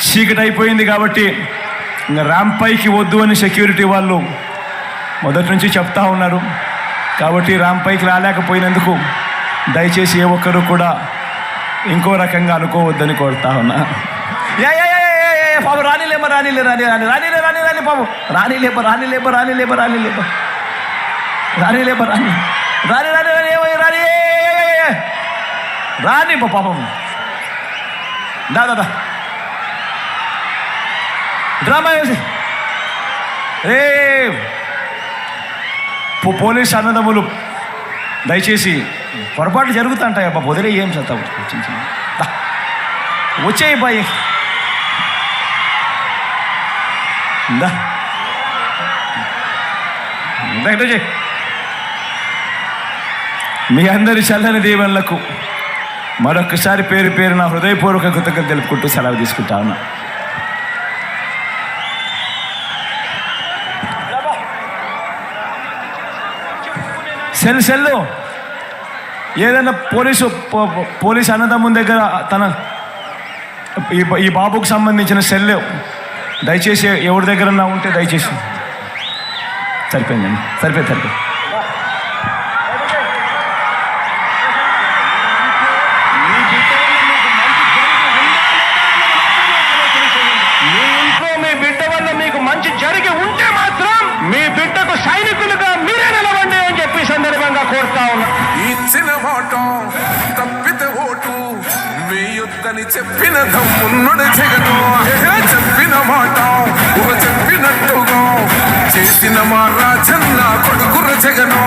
చీకటి అయిపోయింది కాబట్టి ఇంకా ర్యాంప్ పైకి వద్దు అని సెక్యూరిటీ వాళ్ళు మొదటి నుంచి చెప్తా ఉన్నారు. కాబట్టి ర్యాంప్ పైకి రాలేకపోయినందుకు దయచేసి ఏ ఒక్కరు కూడా ఇంకో రకంగా అనుకోవద్దని కోరుతా ఉన్నా. పాప రానిలేప రానిలే రాని రాని రానిలే రాని రాని పాప రానిలేప రానిలేప రానిలేప రానిలేప రానిలేప రాని రాని రాని రాని రాని రాని పాపం దాదా డ్రామా వేసి రే పోలీస్ అన్నదమ్ములు దయచేసి పొరపాట్లు జరుగుతుంటాయి అబ్బా. వదిలే ఏం చేస్తావు వచ్చేయి బాయ్ మీ అందరి చల్లని దీవెనలకు మరొకసారి పేరు పేరు నా హృదయపూర్వక కృతజ్ఞతలు తెలుపుకుంటూ సెలవు తీసుకుంటా ఉన్నా. సెల్లు ఏదైనా పోలీసు అన్నదమ్ముని దగ్గర తన ఈ బాబుకు సంబంధించిన సెల్ దయచేసి ఎవరి దగ్గరన్నా ఉంటే దయచేసి సరిపోయిందండి సరిపోయింది. మీ ఇంట్లో మీ బిడ్డ వల్ల మీకు మంచి జరిగి ఉంటే మాత్రం మీ బిడ్డకు సైనికులుగా మీరే నిలవండి అని చెప్పి సందర్భంగా కోరుతా ఉన్నా. ఇచ్చిన మాట తప్పితే ఓటు వేయొద్దని చెప్పిన దమ్మున్నడు జగను. చెప్పిన మాట చెప్పినట్టుగా చేసిన మా రాజన్న కొడుకుర జగను.